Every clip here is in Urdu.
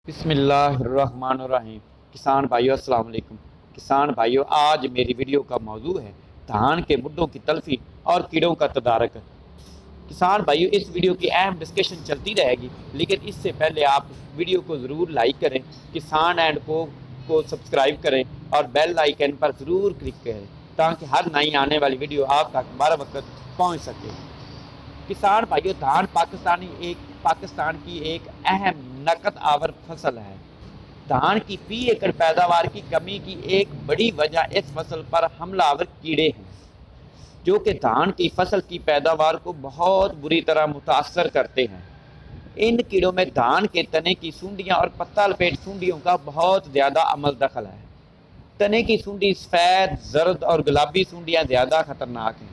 بسم اللہ الرحمن الرحیم۔ کسان بھائیو السلام علیکم۔ کسان بھائیو، آج میری ویڈیو کا موضوع ہے دھان کے مڈوں کی تلفی اور کیڑوں کا تدارک۔ کسان بھائیو، اس ویڈیو کی اہم ڈسکشن چلتی رہے گی، لیکن اس سے پہلے آپ ویڈیو کو ضرور لائک کریں، کسان اینڈ کو سبسکرائب کریں اور بیل آئیکن پر ضرور کلک کریں تاکہ ہر نئی آنے والی ویڈیو آپ تک بر وقت پہنچ سکے۔ کسان بھائیو، دھان پاکستان کی ایک اہم نقد آور فصل ہے۔ دھان کی فی ایکڑ پیداوار کی کمی کی ایک بڑی وجہ اس فصل پر حملہ آور کیڑے ہیں، جو کہ دھان کی فصل کی پیداوار کو بہت بری طرح متاثر کرتے ہیں۔ ان کیڑوں میں دھان کے تنے کی سونڈیاں اور پتا لپیٹ سونڈیوں کا بہت زیادہ عمل دخل ہے۔ تنے کی سونڈی سفید، زرد اور گلابی سونڈیاں زیادہ خطرناک ہیں۔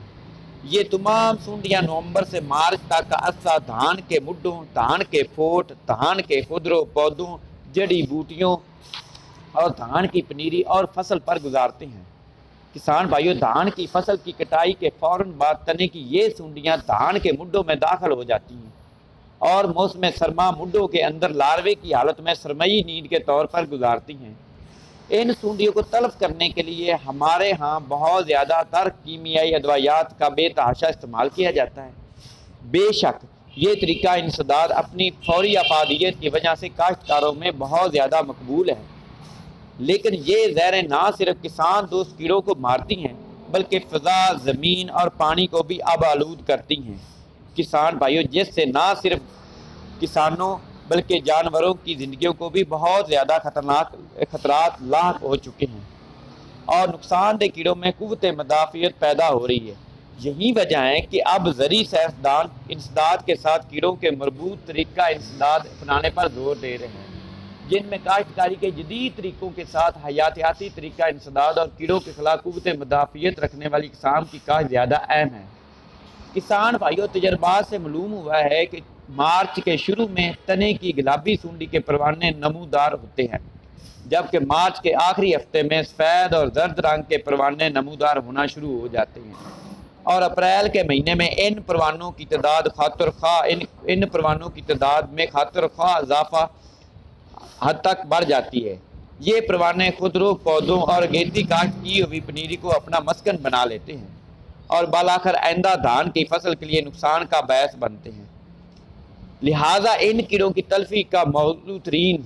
یہ تمام سونڈیاں نومبر سے مارچ تک کا عرصہ دھان کے مڈوں، دھان کے پھوٹ، دھان کے خضروں پودوں، جڑی بوٹیوں اور دھان کی پنیری اور فصل پر گزارتے ہیں۔ کسان بھائیو، دھان کی فصل کی کٹائی کے فوراً بعد تنے کی یہ سونڈیاں دھان کے مڈوں میں داخل ہو جاتی ہیں اور موسم سرما مڈوں کے اندر لاروے کی حالت میں سرمئی نیند کے طور پر گزارتی ہیں۔ ان سونڈیوں کو تلف کرنے کے لیے ہمارے ہاں بہت زیادہ تر کیمیائی ادویات کا بے تحاشا استعمال کیا جاتا ہے۔ بے شک یہ طریقہ انسداد اپنی فوری افادیت کی وجہ سے کاشتکاروں میں بہت زیادہ مقبول ہے، لیکن یہ زہریں نہ صرف کسان دوست کیڑوں کو مارتی ہیں بلکہ فضا، زمین اور پانی کو بھی آبآلود کرتی ہیں۔ کسان بھائیوں، جس سے نہ صرف کسانوں بلکہ جانوروں کی زندگیوں کو بھی بہت زیادہ خطرات لاحق ہو چکے ہیں اور نقصان دہ کیڑوں میں قوت مدافعت پیدا ہو رہی ہے۔ یہی وجہ ہے کہ اب زرعی سائنسدان انسداد کے ساتھ کیڑوں کے مربوط طریقہ انسداد اپنانے پر زور دے رہے ہیں، جن میں کاشتکاری کے جدید طریقوں کے ساتھ حیاتیاتی طریقہ انسداد اور کیڑوں کے خلاف قوت مدافعت رکھنے والی اقسام کی کاشت زیادہ اہم ہے۔ کسان بھائیوں، تجربات سے معلوم ہوا ہے کہ مارچ کے شروع میں تنے کی گلابی سونڈی کے پروانے نمودار ہوتے ہیں، جبکہ مارچ کے آخری ہفتے میں سفید اور زرد رنگ کے پروانے نمودار ہونا شروع ہو جاتے ہیں، اور اپریل کے مہینے میں ان پروانوں کی تعداد میں خاطر خواہ اضافہ حد تک بڑھ جاتی ہے۔ یہ پروانے خضروں پودوں اور اگیتی کاشت کی ہوئی پنیری کو اپنا مسکن بنا لیتے ہیں اور بالآخر آئندہ دھان کی فصل کے لیے نقصان کا باعث بنتے ہیں۔ لہٰذا ان کیڑوں کی تلفی کا موزوں ترین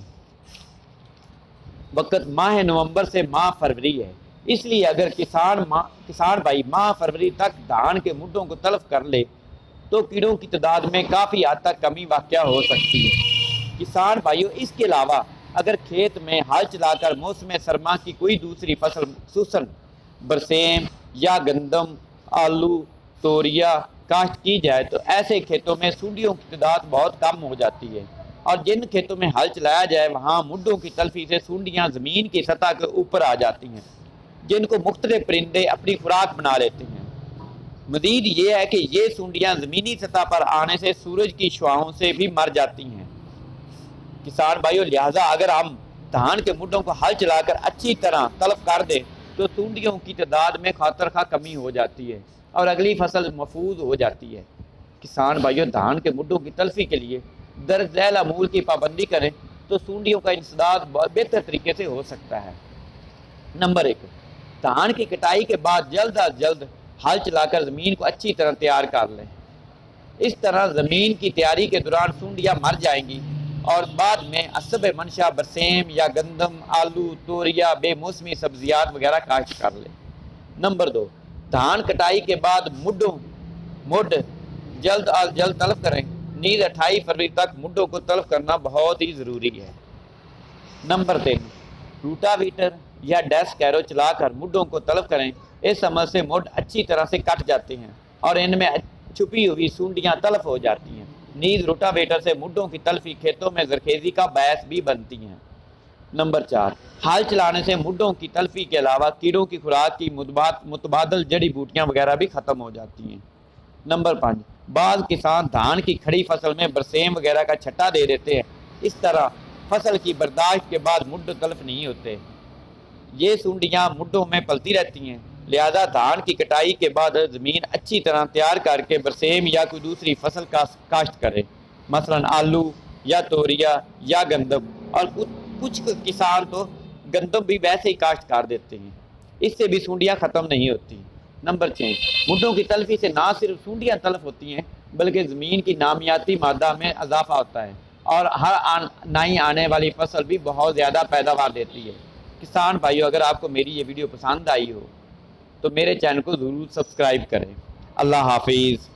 وقت ماہ نومبر سے ماہ فروری ہے۔ اس لیے اگر کسان بھائی ماہ فروری تک دھان کے مڈوں کو تلف کر لے تو کیڑوں کی تعداد میں کافی حد تک کمی واقع ہو سکتی ہے۔ کسان بھائیوں، اس کے علاوہ اگر کھیت میں ہل چلا کر موسم سرما کی کوئی دوسری فصل خصوصاً برسیم یا گندم، آلو، توریا کاشت کی جائے تو ایسے کھیتوں میں سونڈیوں کی تعداد بہت کم ہو جاتی ہے، اور جن کھیتوں میں ہل چلایا جائے وہاں مڈوں کی تلفی سے سونڈیاں زمین کی سطح کے اوپر آ جاتی ہیں، جن کو مختلف پرندے اپنی خوراک بنا لیتے ہیں۔ مزید یہ ہے کہ یہ سونڈیاں زمینی سطح پر آنے سے سورج کی شعاعوں سے بھی مر جاتی ہیں۔ کسان بھائیوں، لہٰذا اگر ہم دھان کے مڈوں کو ہل چلا کر اچھی طرح تلف کر دیں تو سونڈیوں کی تعداد میں خاطر خواہ کمی ہو جاتی ہے اور اگلی فصل محفوظ ہو جاتی ہے۔ کسان بھائیوں، دھان کے مڈوں کی تلفی کے لیے درج ذیل امور کی پابندی کریں تو سونڈیوں کا انسداد بہت بہتر طریقے سے ہو سکتا ہے۔ نمبر 1، دھان کی کٹائی کے بعد جلد از جلد ہل چلا کر زمین کو اچھی طرح تیار کر لیں۔ اس طرح زمین کی تیاری کے دوران سونڈیاں مر جائیں گی اور بعد میں عصب منشا برسیم یا گندم، آلو، توریا، بے موسمی سبزیات وغیرہ کاشت کر لیں۔ نمبر 2، دھان کٹائی کے بعد مڈ جلد از جلد تلف کریں، نیز 28 فروری تک مڈوں کو تلف کرنا بہت ہی ضروری ہے۔ نمبر 3، روٹا ویٹر یا ڈیسک کیرو چلا کر مڈوں کو تلف کریں۔ اس عمل سے مڈ اچھی طرح سے کٹ جاتے ہیں اور ان میں چھپی ہوئی سونڈیاں تلف ہو جاتی ہیں۔ نیز روٹا ویٹر سے مڈوں کی تلفی کھیتوں میں زرخیزی کا باعث بھی بنتی ہیں۔ نمبر 4، ہل چلانے سے مڈوں کی تلفی کے علاوہ کیڑوں کی خوراک کی متبادل جڑی بوٹیاں وغیرہ بھی ختم ہو جاتی ہیں۔ نمبر 5، بعض کسان دھان کی کھڑی فصل میں برسیم وغیرہ کا چھٹا دے دیتے ہیں، اس طرح فصل کی برداشت کے بعد مڈ تلف نہیں ہوتے، یہ سونڈیاں مڈوں میں پلتی رہتی ہیں۔ لہذا دھان کی کٹائی کے بعد زمین اچھی طرح تیار کر کے برسیم یا کوئی دوسری فصل کا کاشت کرے، مثلا آلو یا توریا یا گندم۔ اور کچھ کسان تو گندم بھی ویسے ہی کاشت کر دیتے ہیں، اس سے بھی سونڈیاں ختم نہیں ہوتی۔ نمبر 6، مڈوں کی تلفی سے نہ صرف سونڈیاں تلف ہوتی ہیں بلکہ زمین کی نامیاتی مادہ میں اضافہ ہوتا ہے اور ہر نئی آنے والی فصل بھی بہت زیادہ پیداوار دیتی ہے۔ کسان بھائیو، اگر آپ کو میری یہ ویڈیو پسند آئی ہو تو میرے چینل کو ضرور سبسکرائب کریں۔ اللہ حافظ۔